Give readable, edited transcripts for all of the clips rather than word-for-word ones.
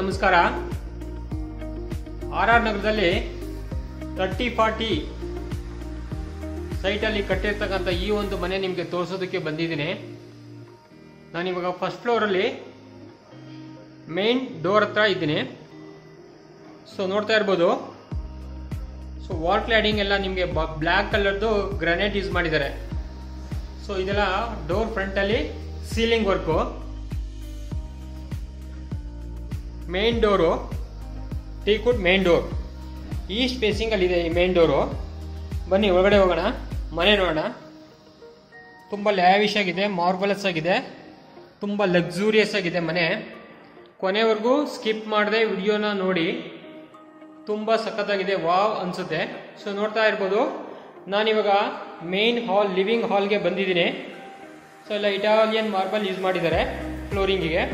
ನಮಸ್ಕಾರ. ಆರ್ ನಗರದಲ್ಲಿ 30-40 ಸೈಟಲ್ಲಿ ಕಟ್ಟಿರ್ತಕ್ಕಂಥ ಈ ಒಂದು ಮನೆ ನಿಮಗೆ ತೋರಿಸೋದಕ್ಕೆ ಬಂದಿದ್ದೀನಿ. ನಾನಿವಾಗ ಫಸ್ಟ್ ಫ್ಲೋರಲ್ಲಿ ಮೇನ್ ಡೋರ್ ಹತ್ರ ಇದ್ದೀನಿ. ಸೊ ನೋಡ್ತಾ ಇರ್ಬೋದು. ಸೊ ವಾಲ್ ಕ್ಲಾಡಿಂಗ್ ಎಲ್ಲ ನಿಮಗೆ ಬ್ಲ್ಯಾಕ್ ಕಲರ್ದು ಗ್ರಾನೈಟ್ ಯೂಸ್ ಮಾಡಿದ್ದಾರೆ. ಸೊ ಇದೆಲ್ಲ ಡೋರ್ ಫ್ರಂಟಲ್ಲಿ ceiling work. Main door teakwood main door east ಫೇಸಿಂಗಲ್ಲಿ ಇದೆ. ಈ ಮೇನ್ ಡೋರು ಬನ್ನಿ ಒಳಗಡೆ ಹೋಗೋಣ, ಮನೆ ನೋಡೋಣ. ತುಂಬ ಲ್ಯಾವಿಶ್ ಆಗಿದೆ, ಮಾರ್ಬಲಸ್ ಆಗಿದೆ, ತುಂಬ ಲಕ್ಸುರಿಯಸ್ ಆಗಿದೆ ಮನೆ. ಕೊನೆವರೆಗೂ ಸ್ಕಿಪ್ ಮಾಡದೆ ವಿಡಿಯೋನ ನೋಡಿ, ತುಂಬ ಸಖತ್ತಾಗಿದೆ, ವಾವ್ ಅನಿಸುತ್ತೆ. ಸೊ ನೋಡ್ತಾ ಇರ್ಬೋದು, ನಾನಿವಾಗ ಮೇನ್ ಹಾಲ್ ಲಿವಿಂಗ್ ಹಾಲ್ಗೆ ಬಂದಿದ್ದೀನಿ. ಸೊ ಎಲ್ಲ ಇಟಾಲಿಯನ್ ಮಾರ್ಬಲ್ ಯೂಸ್ ಮಾಡಿದ್ದಾರೆ ಫ್ಲೋರಿಂಗಿಗೆ.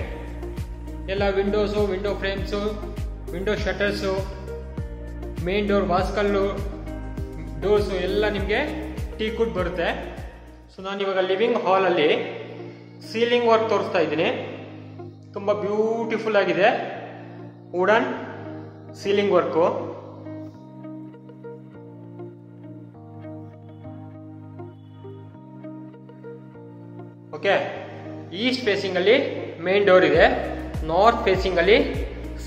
ಎಲ್ಲ windows, window frames, window shutters, main door ವಾಸ್ಕಲ್ಲು ಡೋರ್ಸು ಎಲ್ಲ ನಿಮಗೆ ಟೀಕುಡ್ ಬರುತ್ತೆ. ಸೊ ನಾನಿವಾಗ ಲಿವಿಂಗ್ ಹಾಲಲ್ಲಿ ಸೀಲಿಂಗ್ ವರ್ಕ್ ತೋರಿಸ್ತಾ ಇದ್ದೀನಿ. ತುಂಬ ಬ್ಯೂಟಿಫುಲ್ ಆಗಿದೆ, wooden ceiling work. Okay, east ಫೇಸಿಂಗಲ್ಲಿ ಮೇನ್ ಡೋರ್ ಇದೆ, ನಾರ್ತ್ ಫೇಸಿಂಗಲ್ಲಿ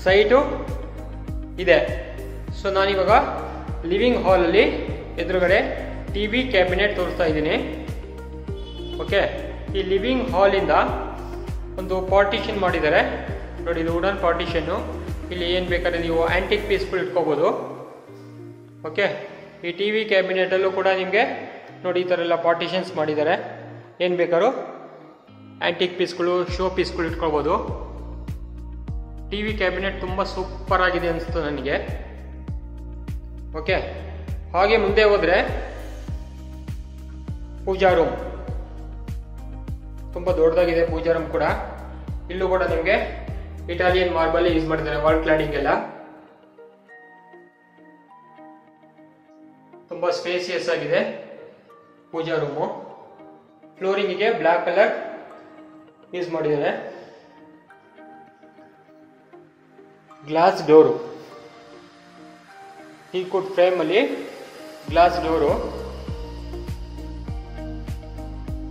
ಸೈಟು ಇದೆ. ಸೊ ನಾನಿವಾಗ ಲಿವಿಂಗ್ ಹಾಲಲ್ಲಿ ಎದುರುಗಡೆ ಟಿವಿ ಕ್ಯಾಬಿನೆಟ್ ತೋರಿಸ್ತಾ ಇದ್ದೀನಿ. ಓಕೆ, ಈ ಲಿವಿಂಗ್ ಹಾಲಿಂದ ಒಂದು ಪಾರ್ಟಿಷನ್ ಮಾಡಿದ್ದಾರೆ ನೋಡಿ, ಇದು ವುಡನ್ ಪಾರ್ಟಿಷನ್ನು. ಇಲ್ಲಿ ಏನು ಬೇಕಾದ್ರೆ ನೀವು ಆಂಟಿಕ್ ಪೀಸ್ಗಳು ಇಟ್ಕೋಬೋದು. ಓಕೆ, ಈ ಟಿವಿ ಕ್ಯಾಬಿನೆಟಲ್ಲೂ ಕೂಡ ನಿಮಗೆ ನೋಡಿ ಈ ಥರ ಎಲ್ಲ ಪಾರ್ಟಿಷನ್ಸ್ ಮಾಡಿದ್ದಾರೆ. ಏನು ಬೇಕಾದ್ರೂ ಆಂಟಿಕ್ ಪೀಸ್ಗಳು, ಶೋ ಪೀಸ್ಗಳು ಇಟ್ಕೊಳ್ಬೋದು. ಟಿವಿ ಕ್ಯಾಬಿನೆಟ್ ತುಂಬ ಸೂಪರ್ ಆಗಿದೆ ಅನಿಸ್ತು ನನಗೆ. ಓಕೆ, ಹಾಗೆ ಮುಂದೆ ಹೋದರೆ ಪೂಜಾ ರೂಮ್ ತುಂಬ ದೊಡ್ಡದಾಗಿದೆ. ಪೂಜಾ ರೂಮ್ ಕೂಡ ಇಲ್ಲೂ ಕೂಡ ನಿಮಗೆ ಇಟಾಲಿಯನ್ ಮಾರ್ಬಲ್ ಯೂಸ್ ಮಾಡಿದ್ದಾರೆ. ವಾಲ್ ಕ್ಲಾಡಿಂಗ್ ಎಲ್ಲ ತುಂಬ ಸ್ಪೇಸಿಯಸ್ ಆಗಿದೆ ಪೂಜಾ ರೂಮು. ಫ್ಲೋರಿಂಗಿಗೆ ಬ್ಲ್ಯಾಕ್ ಕಲರ್ ಯೂಸ್ ಮಾಡಿದ್ದಾರೆ. ಗ್ಲಾಸ್ ಡೋರು, ಟೀಕುಡ್ ಫ್ರೇಮ್ ಅಲ್ಲಿ ಗ್ಲಾಸ್ ಡೋರು.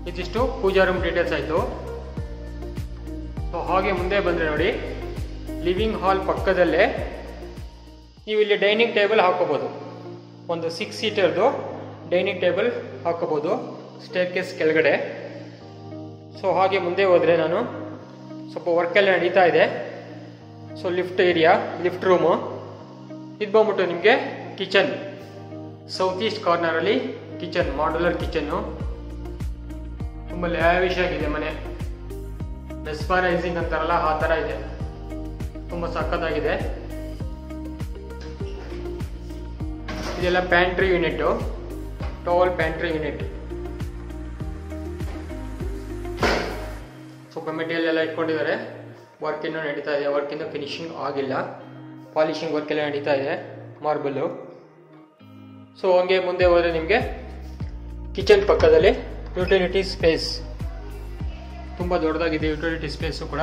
ಇದಿಷ್ಟು ಪೂಜಾ ರೂಮ್ ಡೀಟೇಲ್ಸ್ ಆಯಿತು. ಸೊ ಹಾಗೆ ಮುಂದೆ ಬಂದರೆ ನೋಡಿ, ಲಿವಿಂಗ್ ಹಾಲ್ ಪಕ್ಕದಲ್ಲೇ ನೀವು ಇಲ್ಲಿ ಡೈನಿಂಗ್ ಟೇಬಲ್ ಹಾಕೋಬೋದು. ಒಂದು 6 ಸೀಟರ್ದು ಡೈನಿಂಗ್ ಟೇಬಲ್ ಹಾಕೋಬೋದು ಸ್ಟೇರ್ಕೇಸ್ ಕೆಳಗಡೆ. ಸೊ ಹಾಗೆ ಮುಂದೆ ಹೋದರೆ ನಾನು ಸ್ವಲ್ಪ ವರ್ಕೆಲ್ಲ ನಡೀತಾ ಇದೆ. So lift area, lift room. ಇದು ಬಂದ್ಬಿಟ್ಟು ನಿಮಗೆ ಕಿಚನ್, ಸೌತ್ ಈಸ್ಟ್ ಕಾರ್ನರಲ್ಲಿ ಕಿಚನ್, ಮಾಡ್ಯುಲರ್ ಕಿಚನ್ನು. ತುಂಬ ಲ್ಯಾವಿಶ್ ಆಗಿದೆ ಮನೆ, ಮೆಸ್ಮರೈಸಿಂಗ್ ಅಂತಾರಲ್ಲ ಆ ಥರ ಇದೆ, ತುಂಬ ಸಖತ್ತಾಗಿದೆ. ಇದೆಲ್ಲ pantry unit, tall pantry unit. ಸ್ವಲ್ಪ ಮೆಟೀರಿಯಲ್ ಎಲ್ಲ ಇಟ್ಕೊಂಡಿದ್ದಾರೆ. ವರ್ಕ್ ಇನ್ನೂ ನಡೀತಾ ಇದೆ, ವರ್ಕ್ ಇನ್ನೂ ಫಿನಿಶಿಂಗ್ ಆಗಿಲ್ಲ, ಪಾಲಿಶಿಂಗ್ ವರ್ಕ್ ಎಲ್ಲ ನಡೀತಾ ಇದೆ ಮಾರ್ಬಲ್ಲು. ಸೊ ಹಂಗೆ ಮುಂದೆ ಹೋದರೆ ನಿಮಗೆ ಕಿಚನ್ ಪಕ್ಕದಲ್ಲಿ ಯುಟಿಲಿಟಿ ಸ್ಪೇಸ್, ತುಂಬ ದೊಡ್ಡದಾಗಿದೆ ಯುಟಿಲಿಟಿ ಸ್ಪೇಸು ಕೂಡ.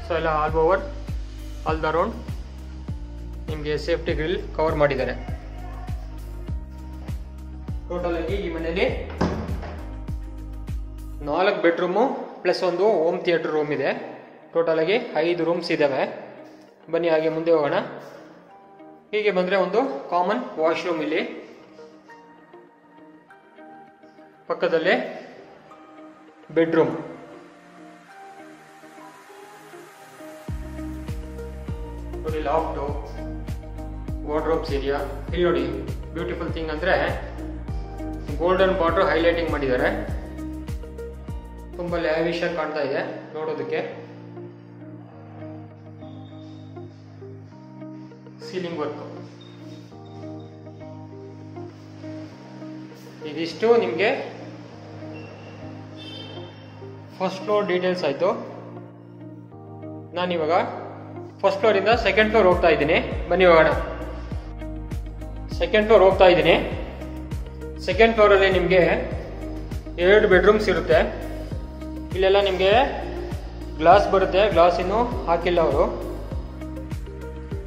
ಸೊ ಎಲ್ಲ all over all the round ನಿಮಗೆ ಸೇಫ್ಟಿ ಗ್ರಿಲ್ ಕವರ್ ಮಾಡಿದ್ದಾರೆ. ಟೋಟಲ್ ಆಗಿ ಈ ಮನೆಯಲ್ಲಿ 4 ಬೆಡ್ರೂಮು ಪ್ಲಸ್ ಒಂದು ಹೋಮ್ ಥಿಯೇಟರ್ ರೂಮ್ ಇದೆ. ಟೋಟಲ್ ಆಗಿ 5 ರೂಮ್ಸ್ ಇದ್ದಾವೆ. ಬನ್ನಿ ಹಾಗೆ ಮುಂದೆ ಹೋಗೋಣ. ಹೀಗೆ ಬಂದರೆ ಒಂದು ಕಾಮನ್ ವಾಶ್ರೂಮ್, ಇಲ್ಲಿ ಪಕ್ಕದಲ್ಲೇ ಬೆಡ್ರೂಮ್. ನೋಡಿ ಲಾಫ್ಟು, ವಾರ್ಡ್ರೋಬ್ಸ್ ಏರಿಯಾ. ಇಲ್ಲಿ ನೋಡಿ ಬ್ಯೂಟಿಫುಲ್ ಥಿಂಗ್ ಅಂದರೆ ಗೋಲ್ಡನ್ ಬಾರ್ಡರ್ ಹೈಲೈಟಿಂಗ್ ಮಾಡಿದ್ದಾರೆ. ತುಂಬ ಲ್ಯಾವಿಶ್ ಆಗಿ ಕಾಣ್ತಾ ಇದೆ ನೋಡೋದಕ್ಕೆ. ಸೀಲಿಂಗ್ ವರ್ಕ್ ಇದಿಷ್ಟು ನಿಮಗೆ ಫಸ್ಟ್ ಫ್ಲೋರ್ ಡೀಟೇಲ್ಸ್ ಆಯಿತು. ನಾನಿವಾಗ ಫಸ್ಟ್ ಫ್ಲೋರಿಂದ ಸೆಕೆಂಡ್ ಫ್ಲೋರ್ ಹೋಗ್ತಾ ಇದ್ದೀನಿ. ಬನ್ನಿ ಹೋಗೋಣ. ಸೆಕೆಂಡ್ ಫ್ಲೋರ್ ಹೋಗ್ತಾ ಇದ್ದೀನಿ. ಸೆಕೆಂಡ್ ಫ್ಲೋರಲ್ಲಿ ನಿಮಗೆ 2 ಬೆಡ್ರೂಮ್ಸ್ ಇರುತ್ತೆ. ಇಲ್ಲೆಲ್ಲ ನಿಮಗೆ ಗ್ಲಾಸ್ ಬರುತ್ತೆ, ಗ್ಲಾಸ್ ಇನ್ನೂ ಹಾಕಿಲ್ಲ ಅವರು.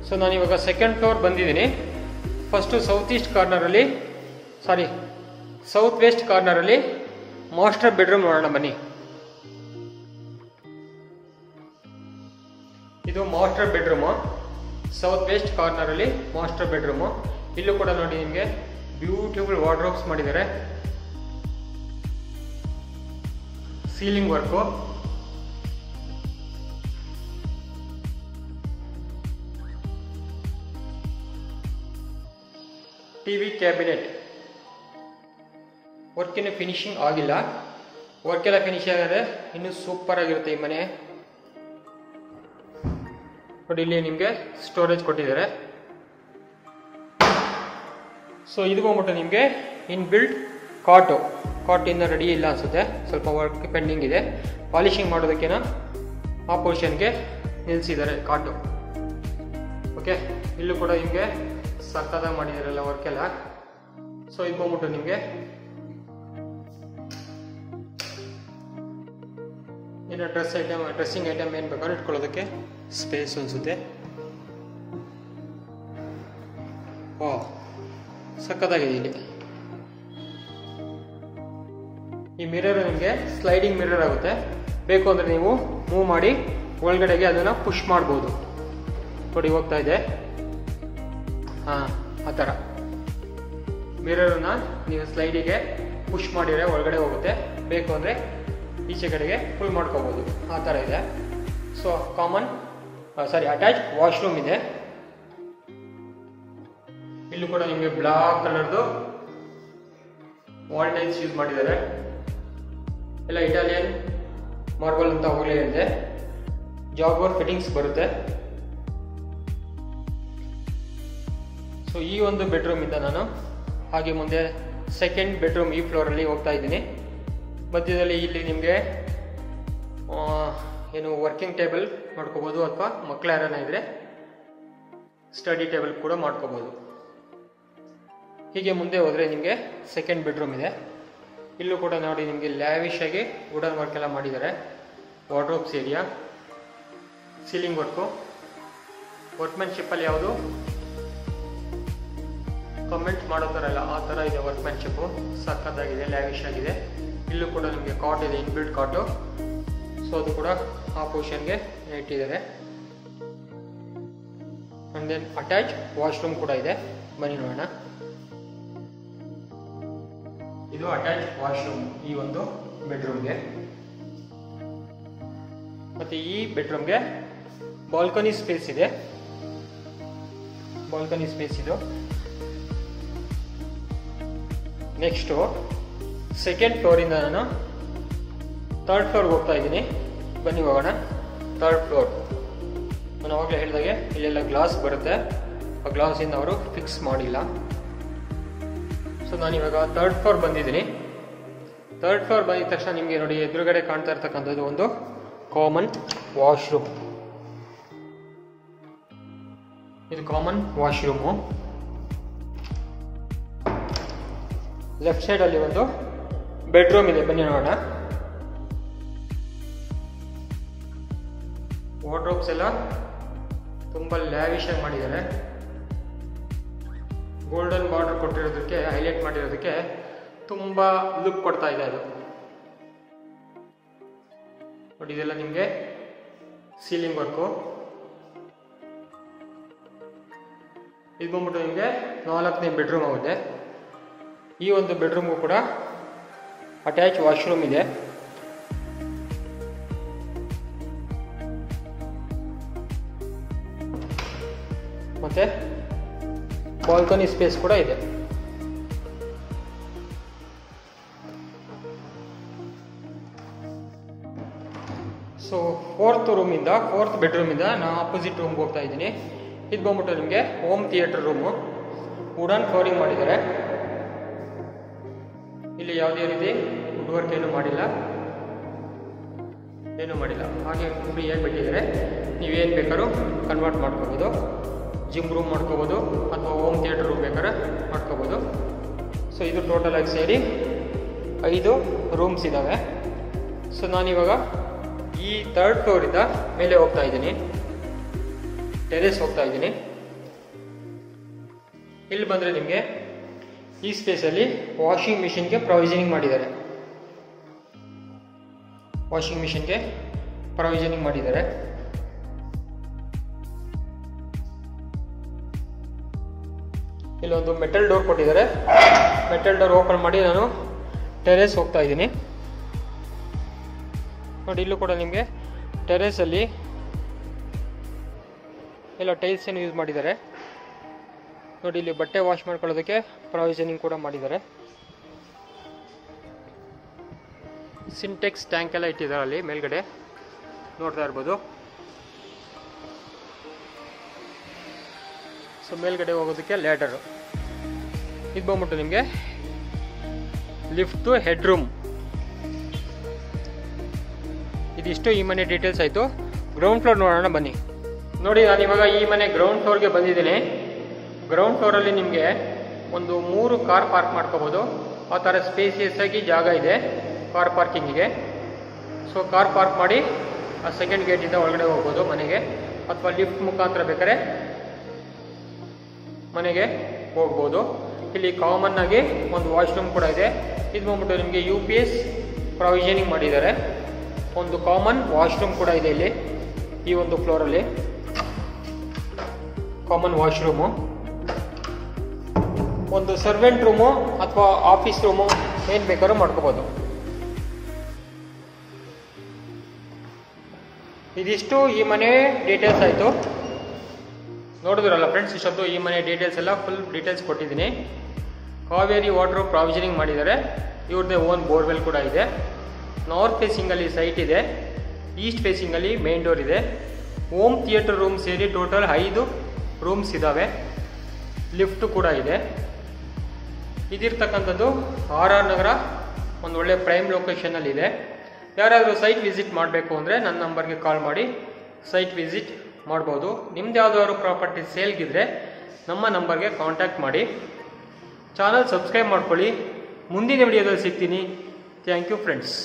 ಸೊ ನಾನಿವಾಗ ಸೆಕೆಂಡ್ ಫ್ಲೋರ್ ಬಂದಿದ್ದೀನಿ. ಫಸ್ಟು ಸೌತ್ ವೆಸ್ಟ್ ಕಾರ್ನರಲ್ಲಿ ಮಾಸ್ಟರ್ ಬೆಡ್ರೂಮ್ ನೋಡೋಣ ಬನ್ನಿ. ಇದು ಮಾಸ್ಟರ್ ಬೆಡ್ರೂಮು, ಸೌತ್ ವೆಸ್ಟ್ ಕಾರ್ನರಲ್ಲಿ ಮಾಸ್ಟರ್ ಬೆಡ್ರೂಮು. ಇಲ್ಲೂ ಕೂಡ ನೋಡಿ ನಿಮಗೆ ಬ್ಯೂಟಿಫುಲ್ ವಾರ್ಡ್ರೋಬ್ಸ್ ಮಾಡಿದ್ದಾರೆ, ceiling work, TV cabinet. Work ಇನ್ನು ಫಿನಿಶಿಂಗ್ ಆಗಿಲ್ಲ, ವರ್ಕ್ ಎಲ್ಲ ಫಿನಿಶ್ ಆಗಿದ್ರೆ ಇನ್ನು ಸೂಪರ್ ಆಗಿರುತ್ತೆ ಈ ಮನೆ. ನೋಡಿ ಇಲ್ಲಿ ನಿಮಗೆ ಸ್ಟೋರೇಜ್ ಕೊಟ್ಟಿದ್ದಾರೆ. ಸೊ ಇದು ಬಂದ್ಬಿಟ್ಟು ನಿಮಗೆ ಇನ್ಬಿಲ್ಟ್ ಕಾಟ್ ಇನ್ನು ರೆಡಿ ಇಲ್ಲ ಅನ್ಸುತ್ತೆ, ಸ್ವಲ್ಪ ವರ್ಕ್ ಪೆಂಡಿಂಗ್ ಇದೆ. ಪಾಲಿಶಿಂಗ್ ಮಾಡೋದಕ್ಕೇನ ಆ ಪೊಸಿಷನ್ಗೆ ನಿಲ್ಲಿಸಿದ್ದಾರೆ ಕಾಟು. ಓಕೆ, ಇಲ್ಲೂ ಕೂಡ ನಿಮಗೆ ಸಕ್ಕತ್ತಾಗಿ ಮಾಡಿದಾರಲ್ಲ ವರ್ಕ್ ಎಲ್ಲ. ಸೊ ಇದು ಬಂದ್ಬಿಟ್ಟು ನಿಮಗೆ ಇನ್ನು ಡ್ರೆಸ್ಸಿಂಗ್ ಐಟಮ್ ಏನು ಬೇಕಾದ್ರೂ ಇಟ್ಕೊಳ್ಳೋದಕ್ಕೆ ಸ್ಪೇಸ್ ಅನ್ಸುತ್ತೆ. ಓ ಸಕ್ಕತ್ತಾಗಿದೆ. ಇಲ್ಲಿ ಈ ಮಿರರ್ ನಿಮಗೆ ಸ್ಲೈಡಿಂಗ್ ಮಿರರ್ ಆಗುತ್ತೆ, ಬೇಕು ಅಂದರೆ ನೀವು ಮೂವ್ ಮಾಡಿ ಒಳಗಡೆಗೆ ಅದನ್ನು ಪುಷ್ ಮಾಡ್ಬೋದು. ನೋಡಿ ಹೋಗ್ತಾ ಇದೆ, ಹಾಂ ಆ ಥರ ಮಿರರನ್ನ ನೀವು ಸ್ಲೈಡಿಗೆ ಪುಷ್ ಮಾಡಿದರೆ ಒಳಗಡೆ ಹೋಗುತ್ತೆ, ಬೇಕು ಅಂದರೆ ಈಚೆ ಕಡೆಗೆ ಫುಲ್ ಮಾಡ್ಕೋಬೋದು, ಆ ಥರ ಇದೆ. ಸೊ ಅಟ್ಯಾಚ್ ವಾಶ್ರೂಮ್ ಇದೆ. ಇಲ್ಲೂ ಕೂಡ ನಿಮಗೆ ಬ್ಲಾಕ್ ಕಲರ್ದು ವಾಲ್ ಟೈಲ್ಸ್ ಯೂಸ್ ಮಾಡಿದ್ದಾರೆ, ಎಲ್ಲ ಇಟಾಲಿಯನ್ ಮಾರ್ಬಲ್ ಅಂತ ಹೋಗಲೇ ಇದೆ. ಜಾಗ್ವರ್ ಫಿಟ್ಟಿಂಗ್ಸ್ ಬರುತ್ತೆ. ಸೊ ಈ ಒಂದು ಬೆಡ್ರೂಮಿಂದ ನಾನು ಹಾಗೆ ಮುಂದೆ ಸೆಕೆಂಡ್ ಬೆಡ್ರೂಮ್ ಈ ಫ್ಲೋರಲ್ಲಿ ಹೋಗ್ತಾ ಇದ್ದೀನಿ. ಮಧ್ಯದಲ್ಲಿ ಇಲ್ಲಿ ನಿಮಗೆ ಏನು ವರ್ಕಿಂಗ್ ಟೇಬಲ್ ಮಾಡ್ಕೋಬೋದು, ಅಥವಾ ಮಕ್ಕಳ ಯಾರನ್ನ ಇದ್ರೆ ಸ್ಟಡಿ ಟೇಬಲ್ ಕೂಡ ಮಾಡ್ಕೋಬೋದು. ಹೀಗೆ ಮುಂದೆ ಹೋದರೆ ನಿಮಗೆ ಸೆಕೆಂಡ್ ಬೆಡ್ರೂಮ್ ಇದೆ. ಇಲ್ಲೂ ಕೂಡ ನೋಡಿ ನಿಮಗೆ ಲ್ಯಾವಿಶ್ ಆಗಿ ವುಡನ್ ವರ್ಕ್ ಎಲ್ಲ ಮಾಡಿದ್ದಾರೆ. ವಾರ್ಡ್ರೋಬ್ಸ್ ಏರಿಯಾ, ಸೀಲಿಂಗ್ ವರ್ಕು, ವರ್ಕ್ಮ್ಯಾನ್ಶಿಪ್ಪಲ್ಲಿ ಯಾವುದು ಕಮೆಂಟ್ ಮಾಡೋ ಥರ ಇಲ್ಲ, ಆ ಥರ ಇದೆ ವರ್ಕ್ಮ್ಯಾನ್ಶಿಪ್ಪು, ಸಕ್ಕತ್ತಾಗಿದೆ, ಲ್ಯಾವಿಶ್ ಆಗಿದೆ. ಇಲ್ಲೂ ಕೂಡ ನಿಮಗೆ ಕಾಟ್ ಇದೆ, ಇನ್ಬಿಲ್ಟ್ ಕಾಟು. ಸೊ ಅದು ಕೂಡ ಆ ಪೊಸಿಷನ್ಗೆ ಇಟ್ಟಿದ್ದಾರೆ. ಆ್ಯಂಡ್ ದೆನ್ ಅಟ್ಯಾಚ್ ವಾಶ್ರೂಮ್ ಕೂಡ ಇದೆ, ಬನ್ನಿ ನೋಡೋಣ. ಇದು ಅಟ್ಯಾಚ್ ವಾಶ್ರೂಮ್ ಈ ಒಂದು ಬೆಡ್ರೂಮ್ಗೆ. ಮತ್ತು ಈ ಬೆಡ್ರೂಮ್ಗೆ ಬಾಲ್ಕನಿ ಸ್ಪೇಸ್ ಇದೆ, ಬಾಲ್ಕನಿ ಸ್ಪೇಸ್ ಇದು. ನೆಕ್ಸ್ಟು ಸೆಕೆಂಡ್ ಫ್ಲೋರಿಂದ ನಾನು ಥರ್ಡ್ ಫ್ಲೋರ್ಗೆ ಹೋಗ್ತಾ ಇದ್ದೀನಿ, ಬನ್ನಿ ಹೋಗೋಣ. ಥರ್ಡ್ ಫ್ಲೋರ್ ನಾನು ಅವಾಗಲೇ ಹೇಳಿದಾಗೆ ಇಲ್ಲೆಲ್ಲ ಗ್ಲಾಸ್ ಬರುತ್ತೆ, ಆ ಗ್ಲಾಸಿಂದ ಅವರು ಫಿಕ್ಸ್ ಮಾಡಿಲ್ಲ. ಸೊ ನಾನಿವಾಗ ಥರ್ಡ್ ಫ್ಲೋರ್ ಬಂದಿದ್ದೀನಿ. ಥರ್ಡ್ ಫ್ಲೋರ್ ಬಂದಿದ ತಕ್ಷಣ ನಿಮಗೆ ನೋಡಿ ಎದುರುಗಡೆ ಕಾಣ್ತಾ ಇರ್ತಕ್ಕಂಥದ್ದು ಒಂದು ಕಾಮನ್ ವಾಶ್ರೂಮ್. ಇದು ಕಾಮನ್ ವಾಶ್ರೂಮು. ಲೆಫ್ಟ್ ಸೈಡಲ್ಲಿ ಒಂದು ಬೆಡ್ರೂಮ್ ಇದೆ, ಬನ್ನಿ ನೋಡೋಣ. ವಾರ್ಡ್ರೋಬ್ಸ್ ಎಲ್ಲ ತುಂಬ ಲ್ಯಾವಿಶ್ ಆಗಿ ಮಾಡಿದ್ದಾರೆ. ಗೋಲ್ಡನ್ ಬಾರ್ಡರ್ ಕೊಟ್ಟಿರೋದಕ್ಕೆ, ಹೈಲೈಟ್ ಮಾಡಿರೋದಕ್ಕೆ ತುಂಬ ಲುಕ್ ಕೊಡ್ತಾ ಇದೆ ಅದು. ನೋಡಿ ಇದೆಲ್ಲ ನಿಮಗೆ ಸೀಲಿಂಗ್ ವರ್ಕು. ಇದು ಬಂದ್ಬಿಟ್ಟು ನಿಮಗೆ 4ನೇ ಬೆಡ್ರೂಮ್ ಆಗುತ್ತೆ. ಈ ಒಂದು ಬೆಡ್ರೂಮ್ಗೂ ಕೂಡ ಅಟ್ಯಾಚ್ ವಾಶ್ರೂಮ್ ಇದೆ. ಮತ್ತೆ ಬಾಲ್ಕನಿ ಸ್ಪೇಸ್ ಕೂಡ ಇದೆ. ಸೊ ಫೋರ್ತ್ ಬೆಡ್ರೂಮಿಂದ ನಾನು ಆಪೋಸಿಟ್ ರೂಮ್ಗೆ ಹೋಗ್ತಾ ಇದ್ದೀನಿ. ಇದು ಬಂದ್ಬಿಟ್ಟು ನಿಮಗೆ home theatre room. Wooden flooring ಮಾಡಿದ್ದಾರೆ. ಇಲ್ಲಿ ಯಾವುದೇ ರೀತಿ ವುಡ್ ವರ್ಕ್ ಏನೂ ಮಾಡಿಲ್ಲ, ಹಾಗೆ ಫ್ರೀಯಾಗಿ ಬಿಟ್ಟಿದ್ದಾರೆ. ನೀವೇನು ಬೇಕಾದ್ರೂ ಕನ್ವರ್ಟ್ ಮಾಡ್ಕೋಬೋದು, ಜಿಮ್ ರೂಮ್ ಮಾಡ್ಕೋಬೋದು, ಅಥವಾ ಹೋಮ್ ಥಿಯೇಟರ್ ರೂಮ್ ಬೇಕಾದ್ರೆ ಮಾಡ್ಕೋಬೋದು. ಸೊ ಇದು ಟೋಟಲಾಗಿ ಸೇರಿ 5 ರೂಮ್ಸ್ ಇದ್ದಾವೆ. ಸೊ ನಾನಿವಾಗ ಈ ಥರ್ಡ್ ಫ್ಲೋರಿಂದ ಮೇಲೆ ಹೋಗ್ತಾ ಇದ್ದೀನಿ, ಟೆರೆಸ್ ಹೋಗ್ತಾ ಇದ್ದೀನಿ. ಇಲ್ಲಿ ಬಂದರೆ ನಿಮಗೆ ಈ ಸ್ಪೇಸಲ್ಲಿ ವಾಷಿಂಗ್ ಮಿಷಿನ್ಗೆ ಪ್ರೊವಿಷನಿಂಗ್ ಮಾಡಿದ್ದಾರೆ. ವಾಷಿಂಗ್ ಮಿಷಿನ್ಗೆ ಪ್ರೊವಿಷನಿಂಗ್ ಮಾಡಿದ್ದಾರೆ. ಇಲ್ಲೊಂದು ಮೆಟಲ್ ಡೋರ್ ಕೊಟ್ಟಿದ್ದಾರೆ. ಮೆಟಲ್ ಡೋರ್ ಓಪನ್ ಮಾಡಿ ನಾನು ಟೆರೇಸ್ ಹೋಗ್ತಾ ಇದ್ದೀನಿ. ನೋಡಿ, ಇಲ್ಲೂ ಕೂಡ ನಿಮಗೆ ಟೆರೇಸಲ್ಲಿ ಎಲ್ಲ ಟೈಲ್ಸ್ ಏನು ಯೂಸ್ ಮಾಡಿದ್ದಾರೆ. ನೋಡಿ, ಇಲ್ಲಿ ಬಟ್ಟೆ ವಾಶ್ ಮಾಡ್ಕೊಳ್ಳೋದಕ್ಕೆ ಪ್ರೊವಿಷನಿಂಗ್ ಕೂಡ ಮಾಡಿದ್ದಾರೆ. ಸಿಂಟೆಕ್ಸ್ ಟ್ಯಾಂಕ್ ಎಲ್ಲ ಇಟ್ಟಿದ್ದಾರೆ ಅಲ್ಲಿ ಮೇಲ್ಗಡೆ ನೋಡ್ತಾ ಇರ್ಬೋದು. ಸೊ ಮೇಲ್ಗಡೆ ಹೋಗೋದಕ್ಕೆ ಲ್ಯಾಡರ್. ಇದು ಬಂದ್ಬಿಟ್ಟು ನಿಮಗೆ ಲಿಫ್ಟ್ ಟು ಹೆಡ್ ರೂಮ್. ಇದಿಷ್ಟು ಈ ಮನೆ ಡೀಟೇಲ್ಸ್ ಆಯಿತು. ಗ್ರೌಂಡ್ ಫ್ಲೋರ್ ನೋಡೋಣ ಬನ್ನಿ. ನೋಡಿ, ನಾನು ಇವಾಗ ಈ ಮನೆ ಗ್ರೌಂಡ್ ಫ್ಲೋರ್ಗೆ ಬಂದಿದ್ದೀನಿ. ಗ್ರೌಂಡ್ ಫ್ಲೋರಲ್ಲಿ ನಿಮಗೆ ಒಂದು 3 ಕಾರ್ ಪಾರ್ಕ್ ಮಾಡ್ಕೋಬೋದು. ಆ ಥರ ಸ್ಪೇಸಿಯಸ್ ಆಗಿ ಜಾಗ ಇದೆ ಕಾರ್ ಪಾರ್ಕಿಂಗಿಗೆ. ಸೊ ಕಾರ್ ಪಾರ್ಕ್ ಮಾಡಿ ಆ ಸೆಕೆಂಡ್ ಗೇಟಿಂದ ಒಳಗಡೆ ಹೋಗ್ಬೋದು ಮನೆಗೆ, ಅಥವಾ ಲಿಫ್ಟ್ ಮುಖಾಂತರ ಬೇಕಾದ್ರೆ ಮನೆಗೆ ಹೋಗ್ಬೋದು. ಇಲ್ಲಿ ಕಾಮನ್ ಆಗಿ ಒಂದು ವಾಶ್ರೂಮ್ ಕೂಡ ಇದೆ. ಇದು ಬಂದ್ಬಿಟ್ಟು ನಿಮಗೆ UPS ಪ್ರೊವಿಷನಿಂಗ್ ಮಾಡಿದ್ದಾರೆ. ಒಂದು ಕಾಮನ್ ವಾಶ್ರೂಮ್ ಕೂಡ ಇದೆ ಇಲ್ಲಿ ಈ ಒಂದು ಫ್ಲೋರಲ್ಲಿ. ಕಾಮನ್ ವಾಶ್ರೂಮು, ಒಂದು ಸರ್ವೆಂಟ್ ರೂಮು ಅಥವಾ ಆಫೀಸ್ ರೂಮು ಏನು ಬೇಕಾದ್ರೂ ಮಾಡ್ಕೋಬೋದು. ಇದಿಷ್ಟು ಈ ಮನೆ ಡೀಟೇಲ್ಸ್ ಆಯಿತು. ನೋಡಿದ್ರಲ್ಲ ಫ್ರೆಂಡ್ಸ್, ಇಷ್ಟೊತ್ತು ಈ ಮನೆ ಡೀಟೇಲ್ಸ್ ಎಲ್ಲ ಫುಲ್ ಡೀಟೇಲ್ಸ್ ಕೊಟ್ಟಿದ್ದೀನಿ. ಕಾವೇರಿ ವಾಟರ್ ಪ್ರೊವಿಷನಿಂಗ್ ಮಾಡಿದ್ದಾರೆ. ಇವ್ರದ್ದೇ ಓನ್ ಬೋರ್ವೆಲ್ ಕೂಡ ಇದೆ. ನಾರ್ತ್ ಫೇಸಿಂಗಲ್ಲಿ ಸೈಟ್ ಇದೆ. ಈಸ್ಟ್ ಫೇಸಿಂಗಲ್ಲಿ ಮೇನ್ ಡೋರ್ ಇದೆ. ಹೋಮ್ ಥಿಯೇಟರ್ ರೂಮ್ ಸೇರಿ ಟೋಟಲ್ 5 ರೂಮ್ಸ್ ಇದ್ದಾವೆ. ಲಿಫ್ಟ್ ಕೂಡ ಇದೆ. ಇದಿರ್ತಕ್ಕಂಥದ್ದು RR ನಗರ, ಒಂದು ಒಳ್ಳೆ ಪ್ರೈಮ್ ಲೊಕೇಶನಲ್ಲಿ ಇದೆ. ಯಾರಾದರೂ ಸೈಟ್ ವಿಸಿಟ್ ಮಾಡಬೇಕು ಅಂದರೆ ನನ್ನ ನಂಬರ್ಗೆ ಕಾಲ್ ಮಾಡಿ ಸೈಟ್ ವಿಸಿಟ್ ಮಾಡ್ಬೋದು. ನಿಮ್ದು ಯಾವುದಾದ್ರು ಪ್ರಾಪರ್ಟಿ ಸೇಲ್ಗಿದ್ರೆ ನಮ್ಮ ನಂಬರ್ಗೆ ಕಾಂಟ್ಯಾಕ್ಟ್ ಮಾಡಿ. ಚಾನಲ್ ಸಬ್ಸ್ಕ್ರೈಬ್ ಮಾಡ್ಕೊಳ್ಳಿ. ಮುಂದಿನ ವಿಡಿಯೋದಲ್ಲಿ ಸಿಗ್ತೀನಿ. Thank you friends.